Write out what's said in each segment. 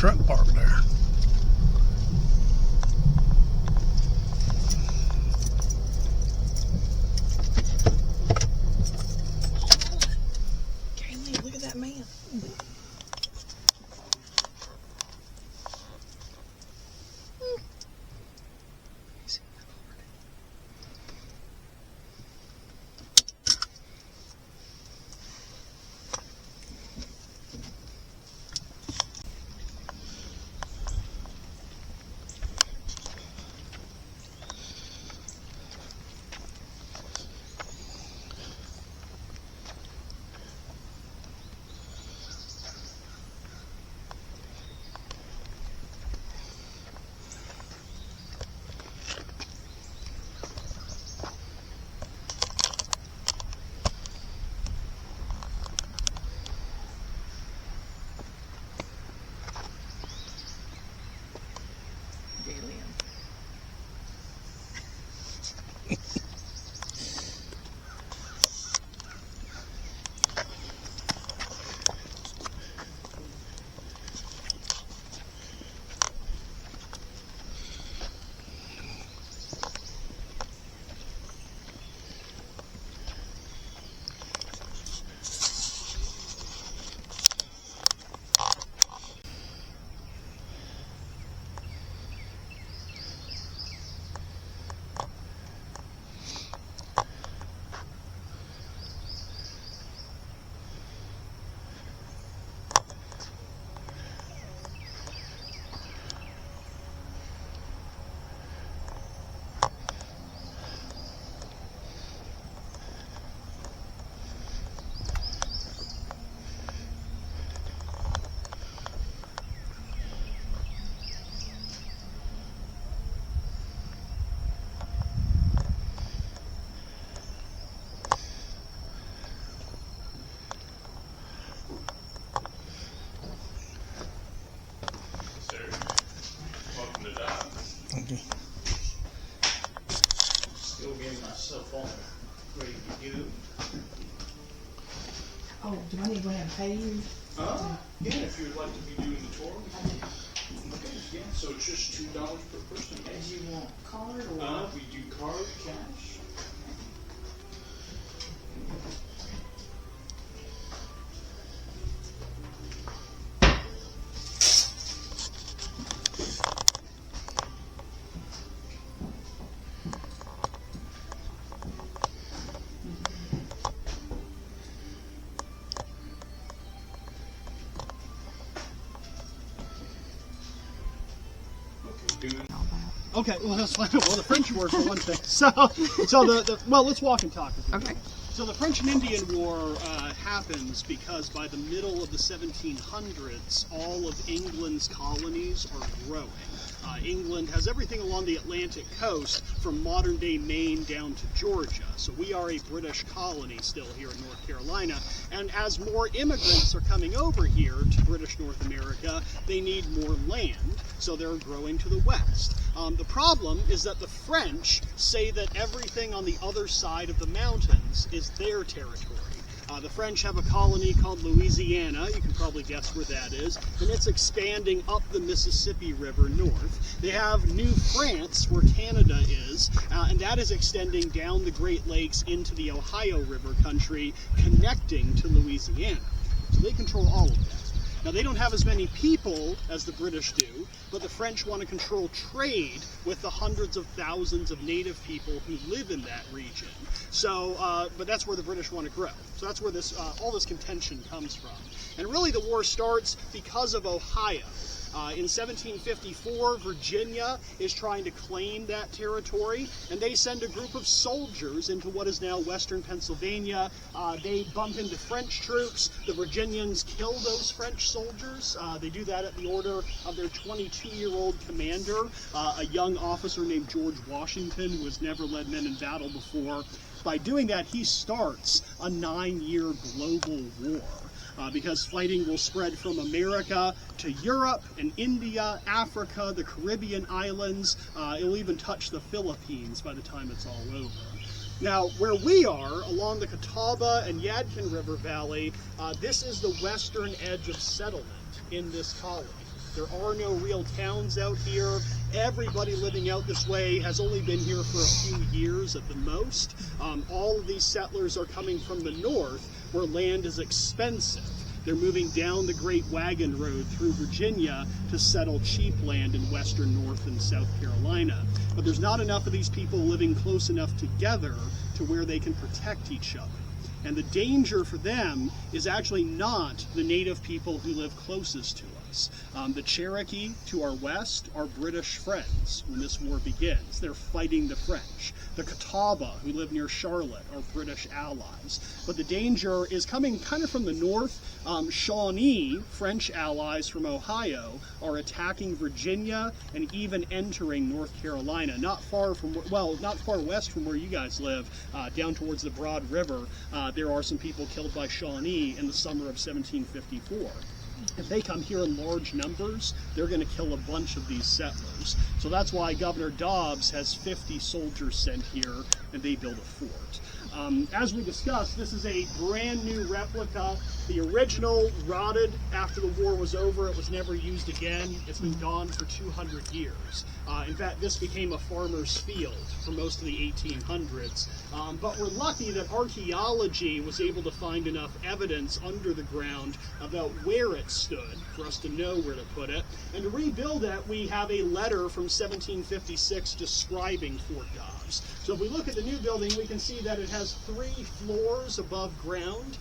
truck parked there. Kaylee, look at that man. Okay. Still getting myself all ready to go. Oh, do I need to go ahead and pay you? Yeah, if you would like to be doing the tour. Okay, yeah, so it's just $2 per person. And you want card or? We do card, cash. Okay, well, let's find out. Well, the French War for one thing. So well, let's walk and talk. Okay. So the French and Indian War happens because by the middle of the 1700s, all of England's colonies are growing. England has everything along the Atlantic coast from modern-day Maine down to Georgia. So we are a British colony still here in North Carolina. And as more immigrants are coming over here to British North America, they need more land, so they're growing to the west. The problem is that the French say that everything on the other side of the mountains is their territory. The French have a colony called Louisiana, you can probably guess where that is, and it's expanding up the Mississippi River north. They have New France, where Canada is, and that is extending down the Great Lakes into the Ohio River country, connecting to Louisiana. So they control all of that. Now, they don't have as many people as the British do, but the French want to control trade with the hundreds of thousands of native people who live in that region. So, but that's where the British want to grow. So that's where this all this contention comes from. And really the war starts because of Ohio. In 1754, Virginia is trying to claim that territory, and they send a group of soldiers into what is now western Pennsylvania. They bump into French troops. The Virginians kill those French soldiers. They do that at the order of their 22-year-old commander, a young officer named George Washington, who has never led men in battle before. By doing that, he starts a 9-year global war. Because fighting will spread from America to Europe and India, Africa, the Caribbean islands. It'll even touch the Philippines by the time it's all over. Now, where we are, along the Catawba and Yadkin River Valley, this is the western edge of settlement in this colony. There are no real towns out here. Everybody living out this way has only been here for a few years at the most. All of these settlers are coming from the north, where land is expensive. They're moving down the Great Wagon Road through Virginia to settle cheap land in western North and South Carolina. But there's not enough of these people living close enough together to where they can protect each other. And the danger for them is actually not the native people who live closest to us. The Cherokee to our west are British friends when this war begins. They're fighting the French. The Catawba, who live near Charlotte, are British allies. But the danger is coming kind of from the north. Shawnee, French allies from Ohio, are attacking Virginia and even entering North Carolina. Not far west from where you guys live, down towards the Broad River. There are some people killed by Shawnee in the summer of 1754. If they come here in large numbers, they're going to kill a bunch of these settlers. So that's why Governor Dobbs has 50 soldiers sent here, and they build a fort. As we discussed, this is a brand new replica. The original rotted after the war was over. It was never used again. It's been gone for 200 years. In fact, this became a farmer's field for most of the 1800s. But we're lucky that archaeology was able to find enough evidence under the ground about where it stood for us to know where to put it. And to rebuild it, we have a letter from 1756 describing Fort Dobbs. So if we look at the new building, we can see that it has 3 floors above ground.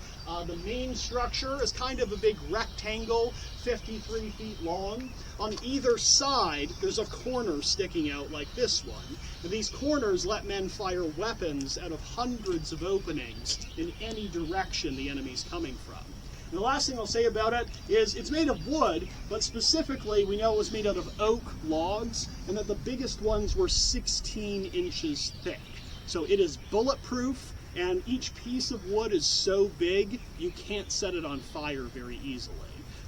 The main structure is kind of a big rectangle, 53 feet long. On either side, there's a corner sticking out like this one. And these corners let men fire weapons out of hundreds of openings in any direction the enemy's coming from. And the last thing I'll say about it is it's made of wood, but specifically we know it was made out of oak logs, and that the biggest ones were 16 inches thick. So it is bulletproof, and each piece of wood is so big you can't set it on fire very easily.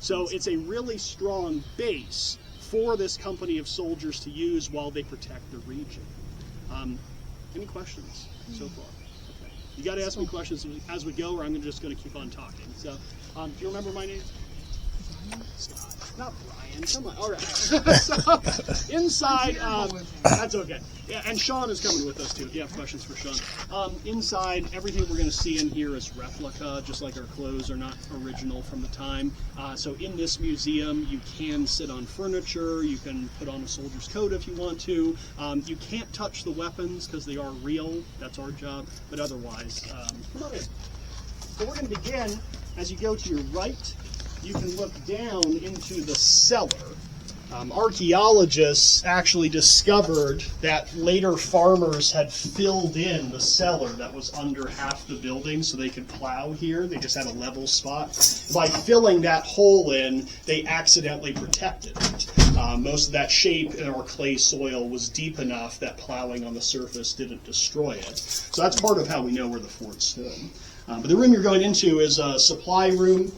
So it's a really strong base for this company of soldiers to use while they protect the region. Any questions so far? Okay. You got to ask me questions as we go, or I'm just going to keep on talking. So, do you remember my name? Scott. Not Brian. Come on. All right. So, inside, that's okay. Yeah, and Sean is coming with us too. If you have questions for Sean. Inside, everything we're going to see in here is replica, just like our clothes are not original from the time. So in this museum, you can sit on furniture. You can put on a soldier's coat if you want to. You can't touch the weapons because they are real. That's our job. But otherwise, come on in. So we're going to begin. As you go to your right, you can look down into the cellar. Archaeologists actually discovered that later farmers had filled in the cellar that was under half the building so they could plow here. They just had a level spot. By filling that hole in, they accidentally protected it. Most of that shape in our clay soil was deep enough that plowing on the surface didn't destroy it. So that's part of how we know where the fort stood. But the room you're going into is a supply room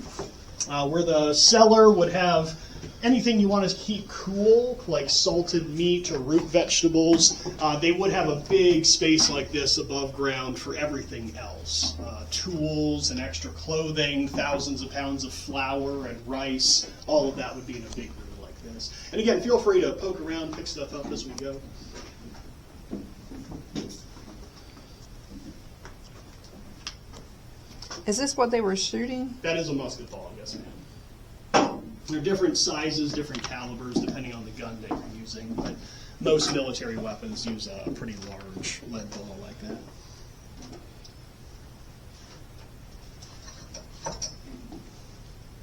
where the cellar would have anything you want to keep cool, like salted meat or root vegetables. They would have a big space like this above ground for everything else. Tools and extra clothing, thousands of pounds of flour and rice, all of that would be in a big room like this. And again, feel free to poke around, pick stuff up as we go. Is this what they were shooting? That is a musket ball, yes ma'am. There are different sizes, different calibers, depending on the gun that you're using, but most military weapons use a pretty large lead ball like that.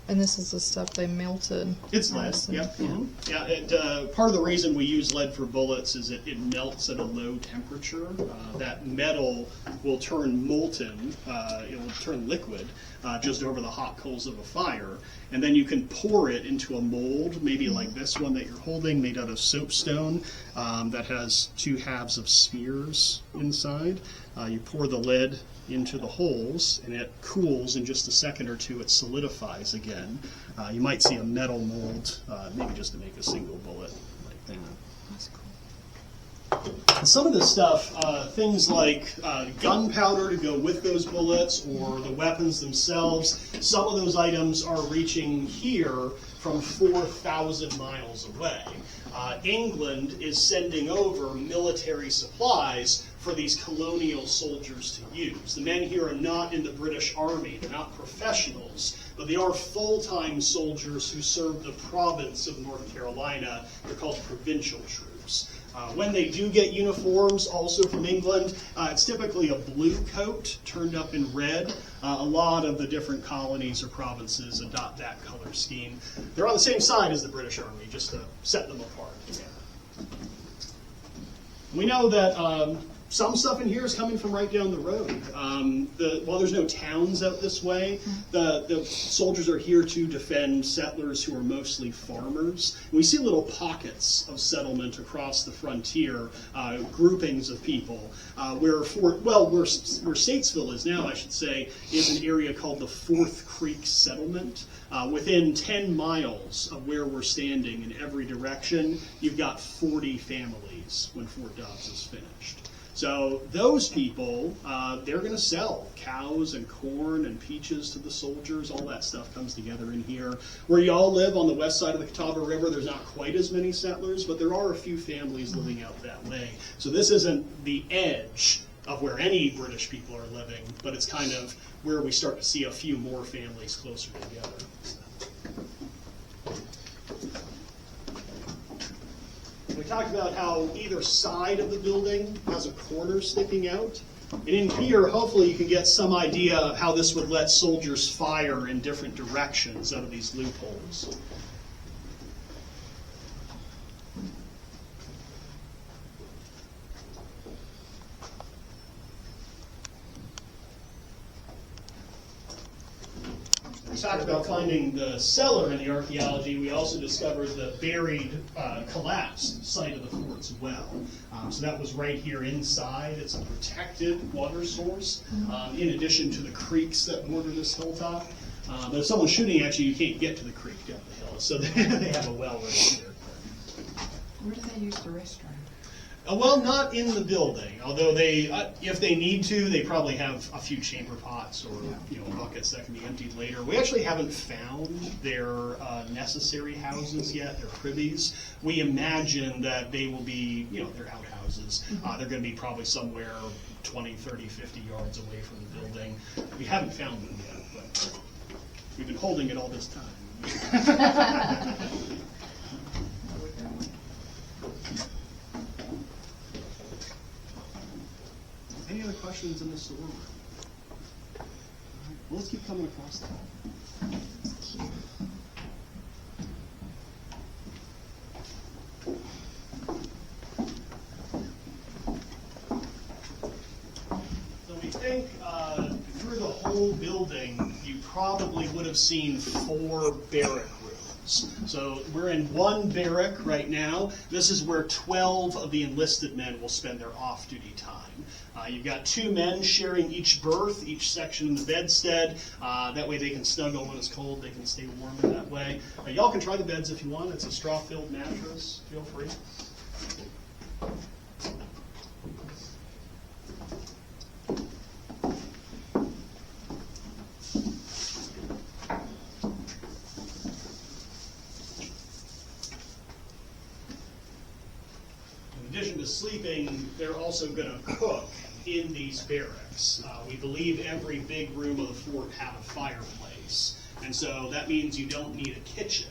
And this is the stuff they melted. It's lead, yep. Mm-hmm. Yeah, and part of the reason we use lead for bullets is it melts at a low temperature. That metal will turn molten, it will turn liquid just over the hot coals of a fire. And then you can pour it into a mold, maybe like this one that you're holding, made out of soapstone, that has 2 halves of spears inside. You pour the lead into the holes, and it cools in just a second or two. It solidifies again. You might see a metal mold, maybe just to make a single bullet like that. That's cool. Some of this stuff, things like gunpowder to go with those bullets or the weapons themselves, some of those items are reaching here from 4,000 miles away. England is sending over military supplies for these colonial soldiers to use. The men here are not in the British Army, they're not professionals, but they are full-time soldiers who serve the province of North Carolina. They're called provincial troops. When they do get uniforms, also from England, it's typically a blue coat turned up in red. A lot of the different colonies or provinces adopt that color scheme. They're on the same side as the British Army, just to set them apart. We know that some stuff in here is coming from right down the road. While there's no towns out this way, the soldiers are here to defend settlers who are mostly farmers. And we see little pockets of settlement across the frontier, groupings of people, where Statesville is now, I should say, is an area called the Fourth Creek Settlement. Within 10 miles of where we're standing in every direction, you've got 40 families when Fort Dobbs is finished. So those people, they're going to sell cows and corn and peaches to the soldiers. All that stuff comes together in here. Where you all live on the west side of the Catawba River, there's not quite as many settlers, but there are a few families living out that way. So this isn't the edge of where any British people are living, but it's kind of where we start to see a few more families closer together. We talked about how either side of the building has a corner sticking out. And in here, hopefully you can get some idea of how this would let soldiers fire in different directions out of these loopholes. We talked about finding the cellar in the archaeology. We also discovered the buried, collapsed site of the fort as well. So that was right here inside. It's a protected water source, in addition to the creeks that border this hilltop. But if someone's shooting at you, you can't get to the creek down the hill. So they have a well right here. Where do they use the restroom? Well, not in the building. Although they, if they need to, they probably have a few chamber pots or buckets that can be emptied later. We actually haven't found their necessary houses yet, their privies. We imagine that they will be, their outhouses. They're going to be probably somewhere 20, 30, 50 yards away from the building. We haven't found them yet, but we've been holding it all this time. Any other questions in the storeroom? All right. Well, let's keep coming across that. So we think through the whole building, you probably would have seen 4 barrack rooms. So we're in one barrack right now. This is where 12 of the enlisted men will spend their off-duty time. You've got 2 men sharing each berth, each section in the bedstead. That way they can snuggle when it's cold. They can stay warm in that way. Y'all can try the beds if you want. It's a straw-filled mattress. Feel free. In addition to sleeping, they're also going to cook in these barracks. We believe every big room of the fort had a fireplace, and so that means you don't need a kitchen.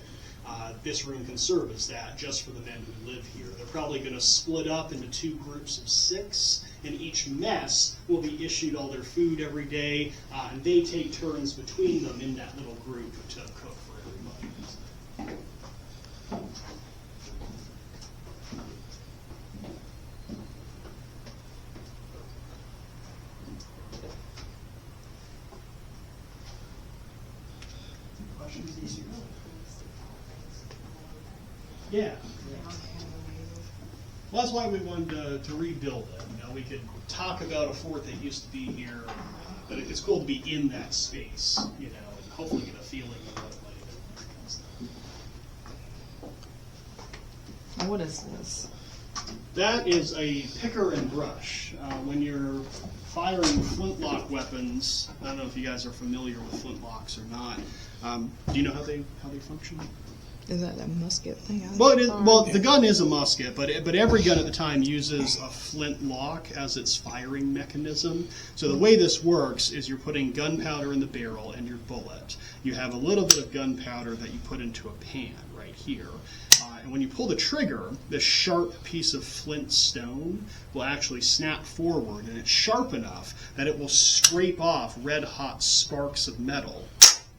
This room can serve as that just for the men who live here. They're probably going to split up into 2 groups of 6, and each mess will be issued all their food every day, and they take turns between them in that little group to cook for everybody. Yeah. Well, that's why we wanted to rebuild it. We could talk about a fort that used to be here, but it's cool to be in that space, and hopefully get a feeling of what it might have been. What is this? That is a picker and brush. When you're firing flintlock weapons, I don't know if you guys are familiar with flintlocks or not. Do you know how they function? Is that a musket thing? Well, the gun is a musket, but every gun at the time uses a flintlock as its firing mechanism. So the way this works is you're putting gunpowder in the barrel and your bullet. You have a little bit of gunpowder that you put into a pan right here. And when you pull the trigger, this sharp piece of flint stone will actually snap forward, and it's sharp enough that it will scrape off red-hot sparks of metal,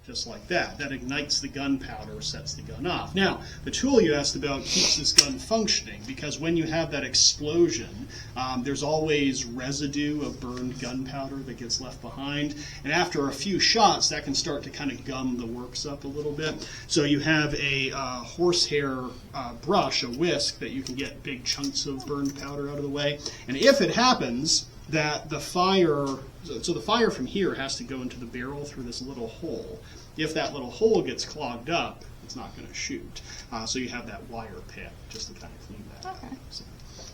just like that. That ignites the gunpowder, sets the gun off. Now, the tool you asked about keeps this gun functioning, because when you have that explosion, there's always residue of burned gunpowder that gets left behind. And after a few shots, that can start to kind of gum the works up a little bit. So you have a horsehair brush, a whisk, that you can get big chunks of burned powder out of the way. And if it happens that the fire, so the fire from here has to go into the barrel through this little hole. If that little hole gets clogged up, it's not going to shoot. So you have that wire pick just to kind of clean that up. Okay. So,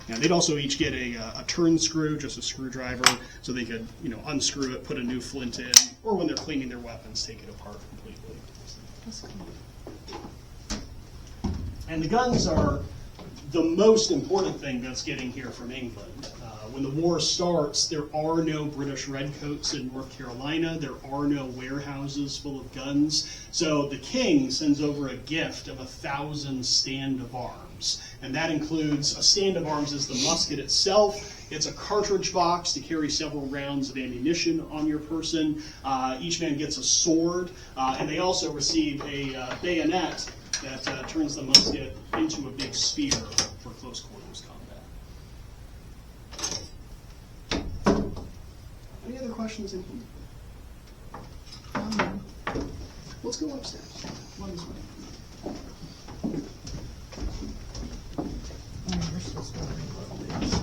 now they'd also each get a turn screw, just a screwdriver, so they could, unscrew it, put a new flint in, or when they're cleaning their weapons, take it apart completely. That's cool. And the guns are the most important thing that's getting here from England. When the war starts, there are no British redcoats in North Carolina. There are no warehouses full of guns. So the king sends over a gift of 1,000 stand of arms. And that includes, a stand of arms is the musket itself. It's a cartridge box to carry several rounds of ammunition on your person. Each man gets a sword. And they also receive a bayonet that turns the musket into a big spear for close quarters combat. Any other questions in here? Let's go upstairs. One this way. You're supposed to reload these.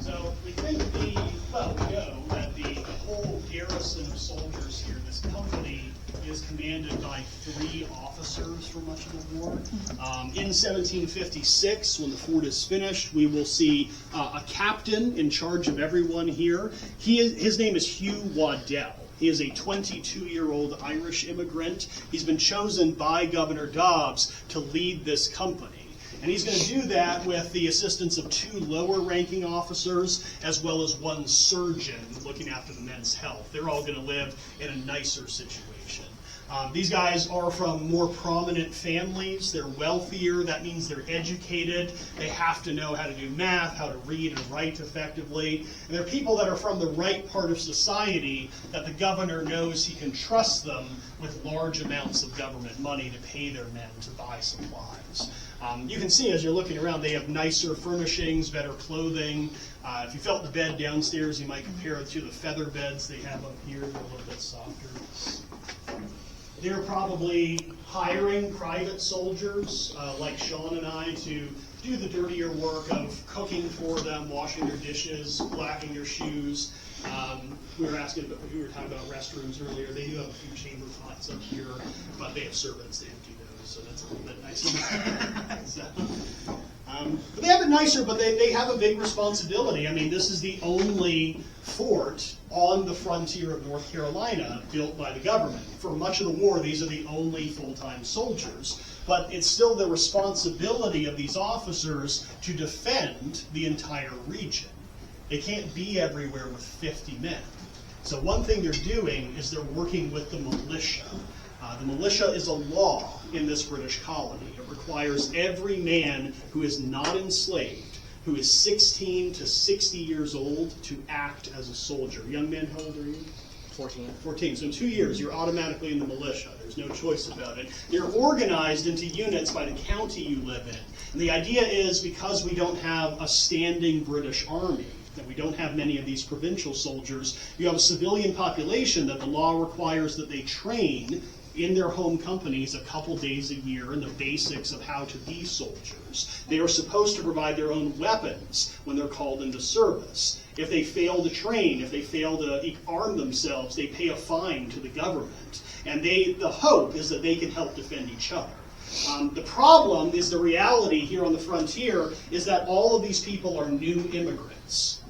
So we think we know that the whole garrison of soldiers here, this company, is commanded by 3 officers for much of the war. In 1756, when the fort is finished, we will see a captain in charge of everyone here. His name is Hugh Waddell. He is a 22-year-old Irish immigrant. He's been chosen by Governor Dobbs to lead this company. And he's going to do that with the assistance of 2 lower-ranking officers, as well as 1 surgeon looking after the men's health. They're all going to live in a nicer situation. These guys are from more prominent families. They're wealthier. That means they're educated. They have to know how to do math, how to read and write effectively. And they're people that are from the right part of society that the governor knows he can trust them with large amounts of government money to pay their men to buy supplies. You can see as you're looking around, they have nicer furnishings, better clothing. If you felt the bed downstairs, you might compare it to the feather beds they have up here. They're a little bit softer. They're probably hiring private soldiers like Sean and I to do the dirtier work of cooking for them, washing their dishes, blacking their shoes. We were talking about restrooms earlier. They do have a few chamber pots up here, but they have servants to empty those, so that's a little bit nicer. But they have it nicer, but they have a big responsibility. I mean, this is the only fort on the frontier of North Carolina built by the government. For much of the war, these are the only full-time soldiers. But it's still the responsibility of these officers to defend the entire region. They can't be everywhere with 50 men. So one thing they're doing is they're working with the militia. The militia is a law in this British colony. It requires every man who is not enslaved, who is 16 to 60 years old, to act as a soldier. Young man, how old are you? 14. 14. So in 2 years, you're automatically in the militia. There's no choice about it. They're organized into units by the county you live in. And the idea is, because we don't have a standing British army, that we don't have many of these provincial soldiers, you have a civilian population that the law requires that they train in their home companies a couple days a year in the basics of how to be soldiers. They are supposed to provide their own weapons when they're called into service. If they fail to train, if they fail to arm themselves, they pay a fine to the government. And the hope is that they can help defend each other. The problem is the reality here on the frontier is that all of these people are new immigrants.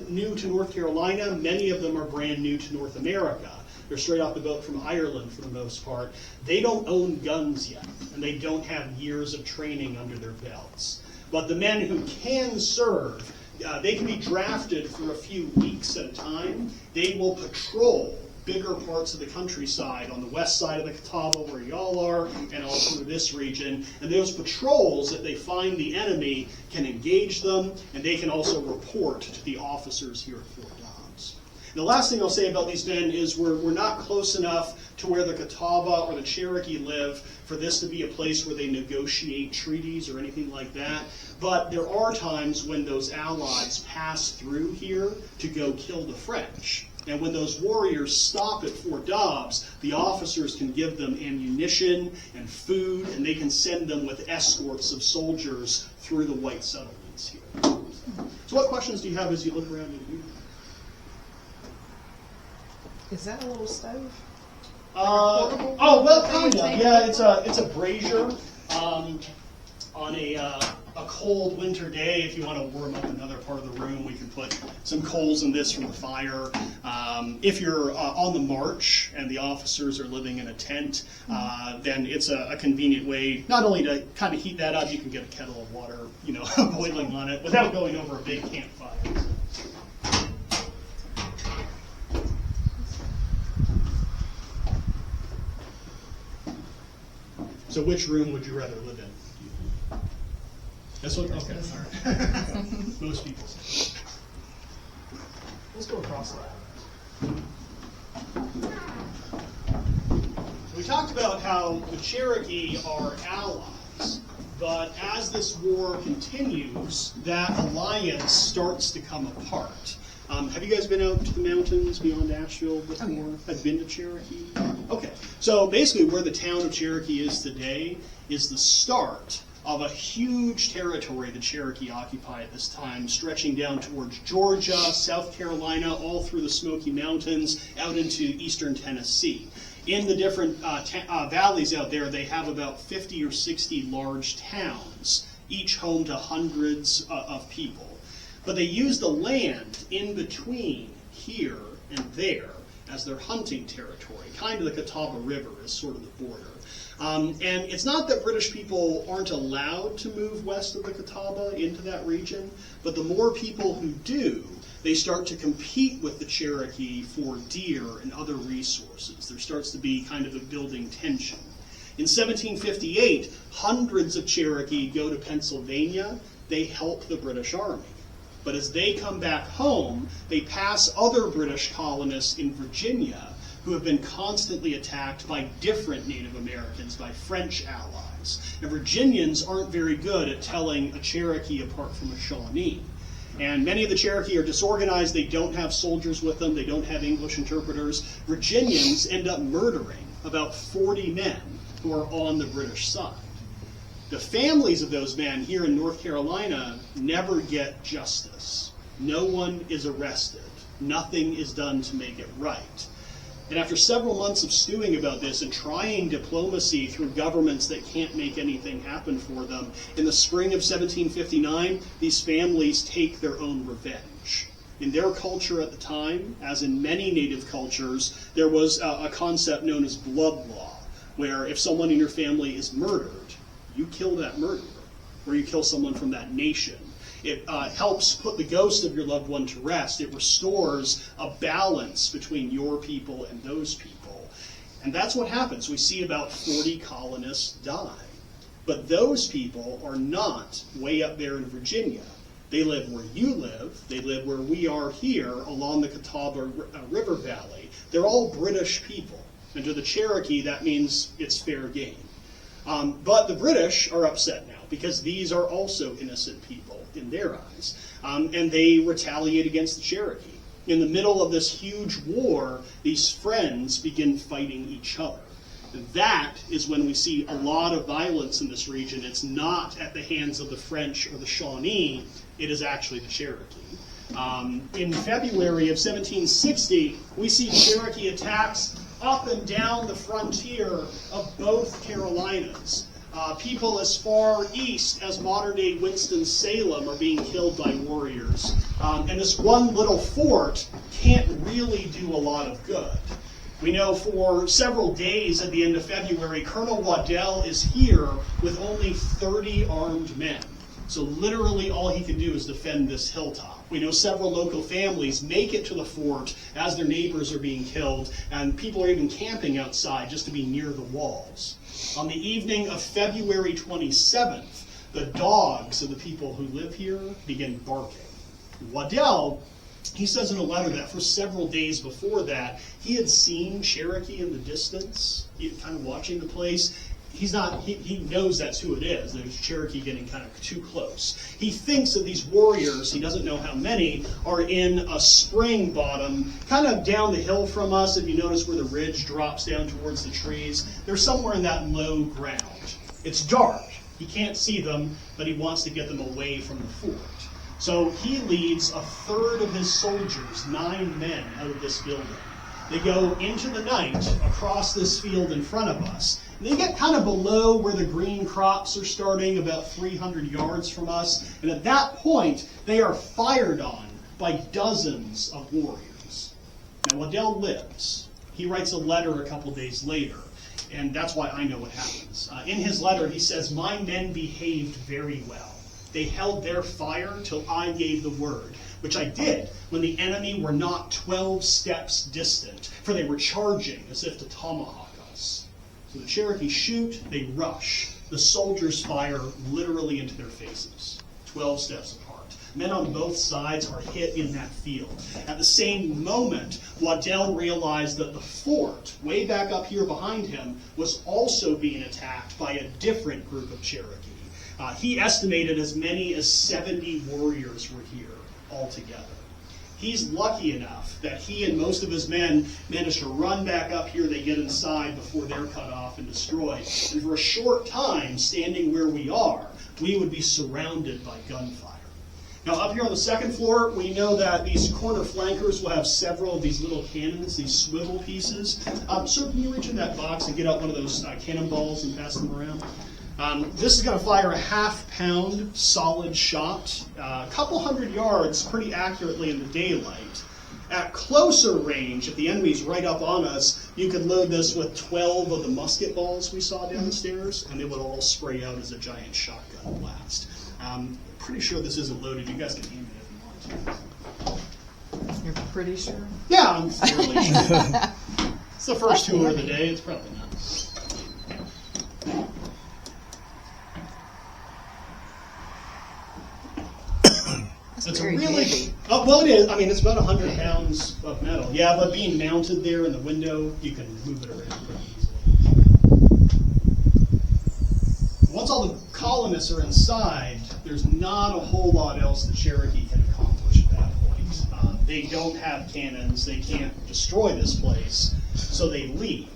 New to North Carolina, many of them are brand new to North America. They're straight off the boat from Ireland for the most part. They don't own guns yet, and they don't have years of training under their belts. But the men who can serve, they can be drafted for a few weeks at a time. They will patrol bigger parts of the countryside on the west side of the Catawba where y'all are, and all through this region. And those patrols, if they find the enemy, can engage them, and they can also report to the officers here at Fort Dobbs. The last thing I'll say about these men is we're not close enough to where the Catawba or the Cherokee live for this to be a place where they negotiate treaties or anything like that. But there are times when those allies pass through here to go kill the French. And when those warriors stop at Fort Dobbs, the officers can give them ammunition and food, and they can send them with escorts of soldiers through the white settlements here. So what questions do you have as you look around in here? Is that a little stove? Oh, well, kind of. Yeah, it's a brazier on a cold winter day. If you want to warm up another part of the room, we can put some coals in this from the fire. If you're on the march and the officers are living in a tent, then it's a convenient way not only to kind of heat that up, you can get a kettle of water, boiling on it without going over a big campfire. So which room would you rather live in? This one? Okay, all right. Most people say. Let's go across that. So we talked about how the Cherokee are allies, but as this war continues, that alliance starts to come apart. Have you guys been out to the mountains beyond Asheville before? Have you been to Cherokee? Okay, so basically where the town of Cherokee is today is the start of a huge territory the Cherokee occupy at this time, stretching down towards Georgia, South Carolina, all through the Smoky Mountains, out into eastern Tennessee. In the different valleys out there, they have about 50 or 60 large towns, each home to hundreds of people. But they use the land in between here and there as their hunting territory. Kind of the Catawba River is sort of the border. And it's not that British people aren't allowed to move west of the Catawba into that region, but the more people who do, they start to compete with the Cherokee for deer and other resources. There starts to be kind of a building tension. In 1758, hundreds of Cherokee go to Pennsylvania. They help the British Army. But as they come back home, they pass other British colonists in Virginia who have been constantly attacked by different Native Americans, by French allies. And Virginians aren't very good at telling a Cherokee apart from a Shawnee. And many of the Cherokee are disorganized. They don't have soldiers with them. They don't have English interpreters. Virginians end up murdering about 40 men who are on the British side. The families of those men here in North Carolina never get justice. No one is arrested. Nothing is done to make it right. And after several months of stewing about this and trying diplomacy through governments that can't make anything happen for them, in the spring of 1759, these families take their own revenge. In their culture at the time, as in many Native cultures, there was a concept known as blood law, where if someone in your family is murdered, you kill that murderer, or you kill someone from that nation. It helps put the ghost of your loved one to rest. It restores a balance between your people and those people. And that's what happens. We see about 40 colonists die. But those people are not way up there in Virginia. They live where you live. They live where we are here along the Catawba River Valley. They're all British people. And to the Cherokee, that means it's fair game. But the British are upset now because these are also innocent people in their eyes. And they retaliate against the Cherokee. In the middle of this huge war, these friends begin fighting each other. And that is when we see a lot of violence in this region. It's not at the hands of the French or the Shawnee. It is actually the Cherokee. In February of 1760, we see Cherokee attacks up and down the frontier of both Carolinas. People as far east as modern-day Winston-Salem are being killed by warriors. And this one little fort can't really do a lot of good. We know for several days at the end of February, Colonel Waddell is here with only 30 armed men. So literally all he can do is defend this hilltop. We know several local families make it to the fort as their neighbors are being killed, and people are even camping outside just to be near the walls. On the evening of February 27th, the dogs of the people who live here begin barking. Waddell, he says in a letter that for several days before that, he had seen Cherokee in the distance, kind of watching the place. He knows that's who it is. There's Cherokee getting kind of too close. He thinks that these warriors, he doesn't know how many, are in a spring bottom, kind of down the hill from us. If you notice where the ridge drops down towards the trees, they're somewhere in that low ground. It's dark. He can't see them, but he wants to get them away from the fort. So he leads a third of his soldiers, 9 men, out of this building. They go into the night across this field in front of us. And they get kind of below where the green crops are starting, about 300 yards from us. And at that point, they are fired on by dozens of warriors. Now, Waddell lives. He writes a letter a couple days later, and that's why I know what happens. In his letter, he says, "My men behaved very well. They held their fire till I gave the word, which I did when the enemy were not 12 steps distant, for they were charging as if to tomahawk us." So the Cherokee shoot, they rush. The soldiers fire literally into their faces, 12 steps apart. Men on both sides are hit in that field. At the same moment, Waddell realized that the fort, way back up here behind him, was also being attacked by a different group of Cherokee. He estimated as many as 70 warriors were here altogether. He's lucky enough that he and most of his men managed to run back up here. They get inside before they're cut off and destroyed. And for a short time, standing where we are, we would be surrounded by gunfire. Now, up here on the second floor, we know that these corner flankers will have several of these little cannons, these swivel pieces. Sir, can you reach in that box and get out one of those cannonballs and pass them around? This is going to fire a half-pound solid shot, a couple hundred yards pretty accurately in the daylight. At closer range, if the enemy's right up on us, you could load this with 12 of the musket balls we saw down the stairs, and they would all spray out as a giant shotgun blast. Pretty sure this isn't loaded. You guys can aim it if you want to. You're pretty sure? Yeah, I'm fairly sure. It's the first tour of the day. It's probably not. It's very really heavy. Oh, well, it is. I mean, it's about 100 pounds of metal. Yeah, but being mounted there in the window, you can move it around pretty easily. Once all the colonists are inside, there's not a whole lot else the Cherokee can accomplish at that point. They don't have cannons. They can't destroy this place, so they leave.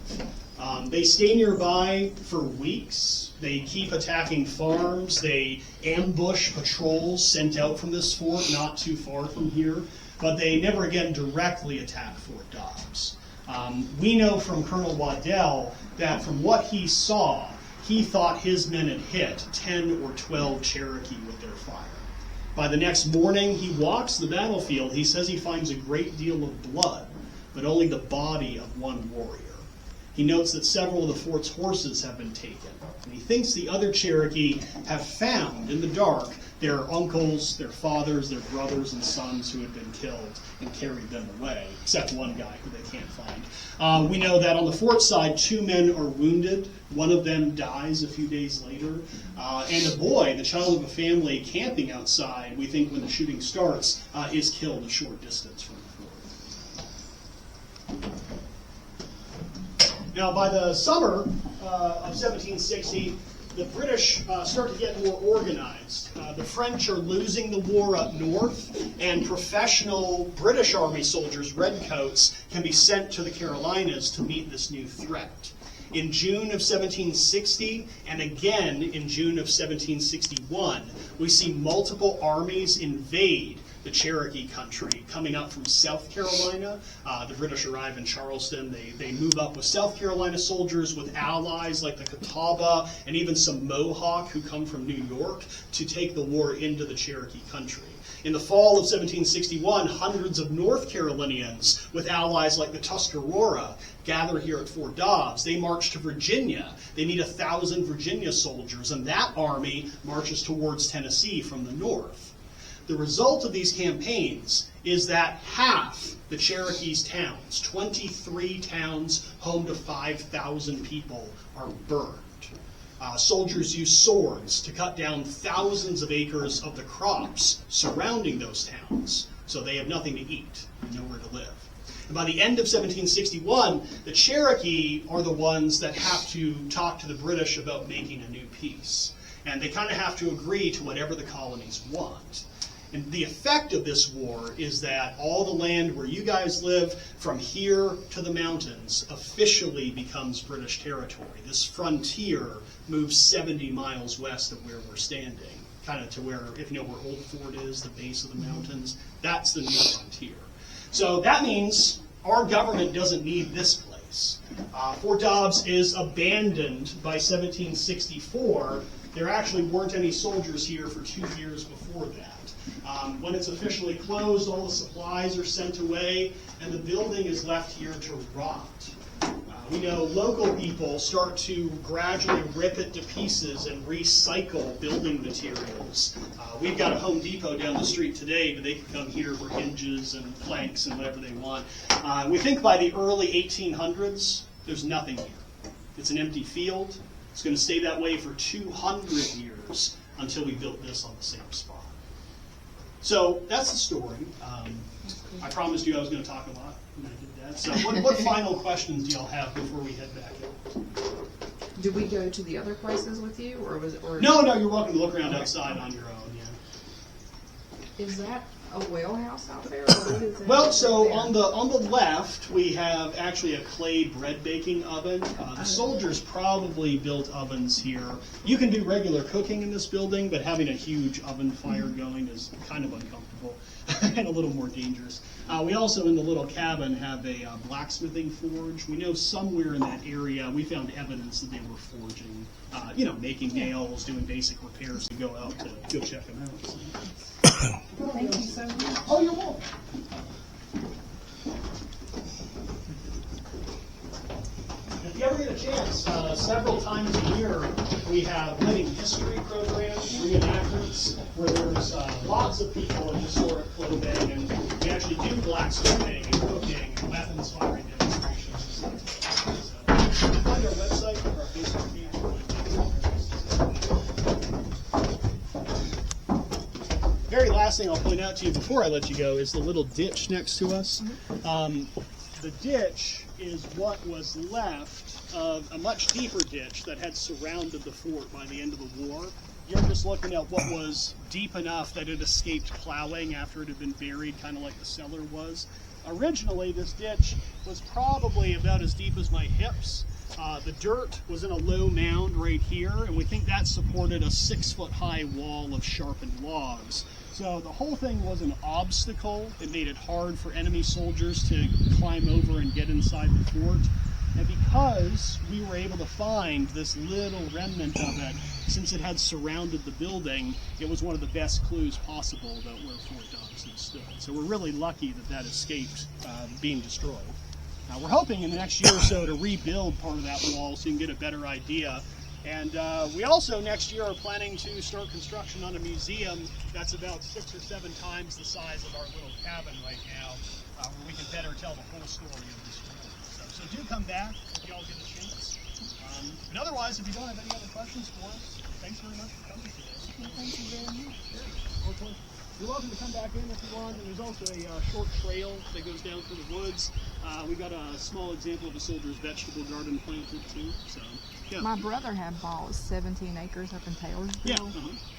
They stay nearby for weeks. They keep attacking farms. They ambush patrols sent out from this fort not too far from here, but they never again directly attack Fort Dobbs. We know from Colonel Waddell that from what he saw, he thought his men had hit 10 or 12 Cherokee with their fire. By the next morning, he walks the battlefield. He says he finds a great deal of blood, but only the body of one warrior. He notes that several of the fort's horses have been taken, and he thinks the other Cherokee have found, in the dark, their uncles, their fathers, their brothers and sons who had been killed and carried them away, except one guy who they can't find. We know that on the fort side, 2 men are wounded. One of them dies a few days later. And a boy, the child of a family camping outside, we think when the shooting starts, is killed a short distance from the fort. Now, by the summer of 1760, the British start to get more organized. The French are losing the war up north, and professional British Army soldiers, redcoats, can be sent to the Carolinas to meet this new threat. In June of 1760, and again in June of 1761, we see multiple armies invade the Cherokee country, coming up from South Carolina. The British arrive in Charleston. They move up with South Carolina soldiers, with allies like the Catawba and even some Mohawk who come from New York to take the war into the Cherokee country. In the fall of 1761, hundreds of North Carolinians with allies like the Tuscarora gather here at Fort Dobbs. They march to Virginia. They meet 1,000 Virginia soldiers, and that army marches towards Tennessee from the north. The result of these campaigns is that half the Cherokees' towns, 23 towns home to 5,000 people, are burned. Soldiers use swords to cut down thousands of acres of the crops surrounding those towns, so they have nothing to eat and nowhere to live. And by the end of 1761, the Cherokee are the ones that have to talk to the British about making a new peace. And they kind of have to agree to whatever the colonies want. And the effect of this war is that all the land where you guys live, from here to the mountains, officially becomes British territory. This frontier moves 70 miles west of where we're standing, kind of to where, if you know where Old Fort is, the base of the mountains, that's the new frontier. So that means our government doesn't need this place. Fort Dobbs is abandoned by 1764. There actually weren't any soldiers here for 2 years before that. When it's officially closed, all the supplies are sent away, and the building is left here to rot. We know local people start to gradually rip it to pieces and recycle building materials. We've got a Home Depot down the street today, but they can come here for hinges and planks and whatever they want. We think by the early 1800s, there's nothing here. It's an empty field. It's going to stay that way for 200 years until we built this on the same spot. So that's the story. I promised you I was going to talk a lot, and I did that. So what final questions do y'all have before we head back in? Did we go to the other places with you, or was it? Or No, you're welcome to look around outside on your own, yeah. Is that a well house out there, or what is it? Well, so on the left, we have actually a clay bread baking oven. The soldiers probably built ovens here. You can do regular cooking in this building, but having a huge oven fire going is kind of uncomfortable and a little more dangerous. We also, in the little cabin, have a blacksmithing forge. We know somewhere in that area we found evidence that they were forging, making nails, doing basic repairs to go out to go check them out. So. Thank you so much. Oh, you're welcome. If you ever get a chance, several times a year, we have living history programs, reenactments, where there's lots of people in historic clothing, and we actually do blacksmithing and cooking and weapons firing demonstrations and stuff like that. So you can find our website or our Facebook page. Very last thing I'll point out to you before I let you go is the little ditch next to us. The ditch is what was left of a much deeper ditch that had surrounded the fort by the end of the war. You're just looking at what was deep enough that it escaped plowing after it had been buried, kind of like the cellar was. Originally, this ditch was probably about as deep as my hips. The dirt was in a low mound right here, and we think that supported a 6-foot-high wall of sharpened logs. So the whole thing was an obstacle. It made it hard for enemy soldiers to climb over and get inside the fort. And because we were able to find this little remnant of it, since it had surrounded the building, it was one of the best clues possible about where Fort Dobbs had stood. So we're really lucky that that escaped being destroyed. We're hoping in the next year or so to rebuild part of that wall so you can get a better idea. And we also next year are planning to start construction on a museum that's about 6 or 7 times the size of our little cabin right now, where we can better tell the whole story of this war. So do come back if y'all get a chance. But otherwise, if you don't have any other questions for us, thanks very much for coming today. Well, thank you very much. Okay. You're welcome to come back in if you want. And there's also a short trail that goes down through the woods. We got a small example of a soldier's vegetable garden planted too. So, yeah. My brother had bought 17 acres up in Taylorsville, Yeah.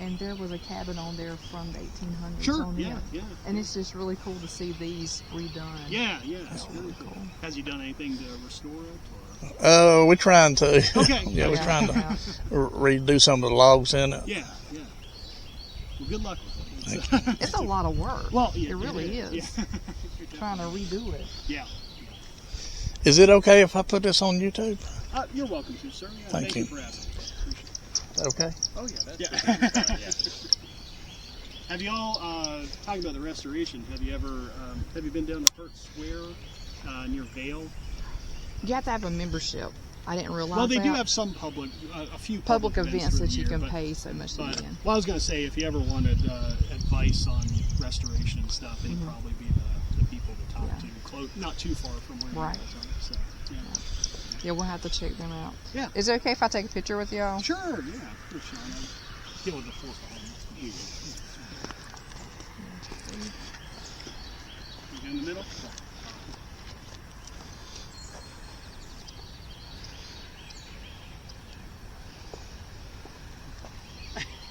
And there was a cabin on there from the 1800s. Sure. On Yeah. it. Yeah. And it's just really cool to see these redone. Yeah. That's It's really cool. Has he done anything to restore it? Or? We're trying to. Okay. Yeah, we're trying to redo some of the logs in it. Yeah. Well, good luck with it. It's a lot of work. Well, yeah, it really is. Yeah. Trying to redo it. Yeah. Is it okay if I put this on YouTube? You're welcome to, sir. Yeah, Thank you. for asking. Appreciate Okay. Oh, yeah, that's it. Have y'all, talking about the restoration, have you been down to Hurt Square near Vale? You have to have a membership. I didn't realize Well, they that. do have some a few public events through that the you year, can but- pay so much to But, get in. well, I was going to say, if you ever wanted advice on restoration and stuff, they'd probably be the people to talk Mm-hmm. Yeah. to, not too far from where Right. you guys are. So, yeah. Yeah, we'll have to check them out. Yeah. Is it okay if I take a picture with y'all? Sure, yeah. For sure. Deal with the force behind it. You go in the middle?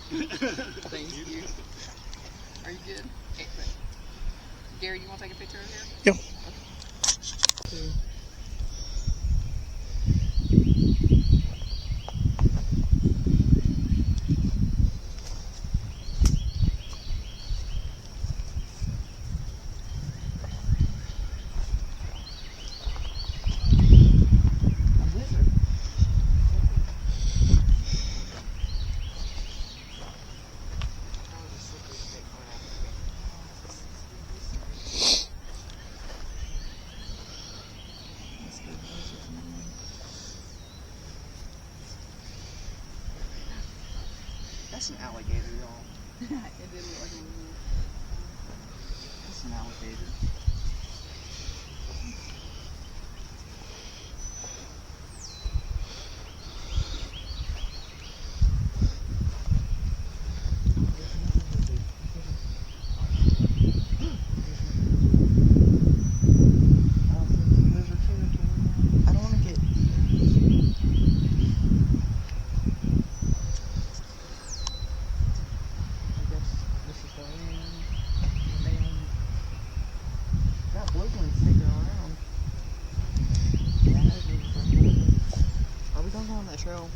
Thank you. Are you good? Excellent. Gary, you want to take a picture of here? Yep. That's an alligator, y'all. It did look like a little. That's an alligator. I don't want to get. I guess this is the end. And then that blue one's sticking around. Yeah, that'd be fun. Are we gonna go on that trail?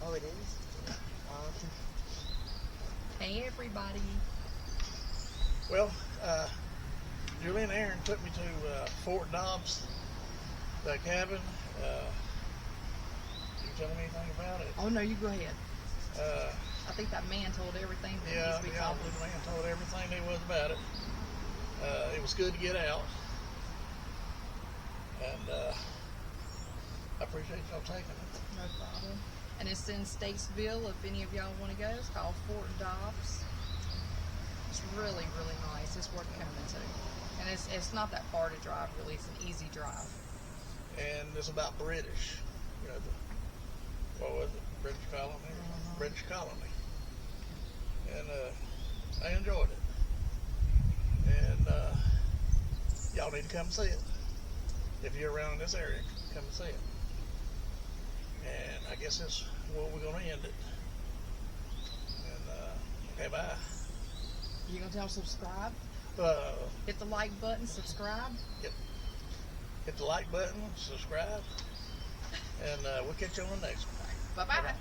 Oh, it is? Hey, everybody. Well, Julie and Aaron took me to Fort Dobbs, the cabin. You tell me anything about it? Oh, no, you go ahead. Uh, I think that man told everything that yeah, needs to be yeah, told. the man told everything there was about it. It was good to get out. And I appreciate y'all taking it. No problem. And it's in Statesville. If any of y'all want to go, it's called Fort Dobbs. It's really, really nice. It's worth coming to. And it's not that far to drive, really. It's an easy drive. And it's about British. You know, what was it? British colony? British colony. And I enjoyed it. And y'all need to come see it. If you're around in this area, come and see it. And I guess that's where we're going to end it. And, okay, bye. You gonna tell them subscribe? Hit the like button, subscribe. Hit the like button, subscribe, and we'll catch you on the next one. Bye-bye.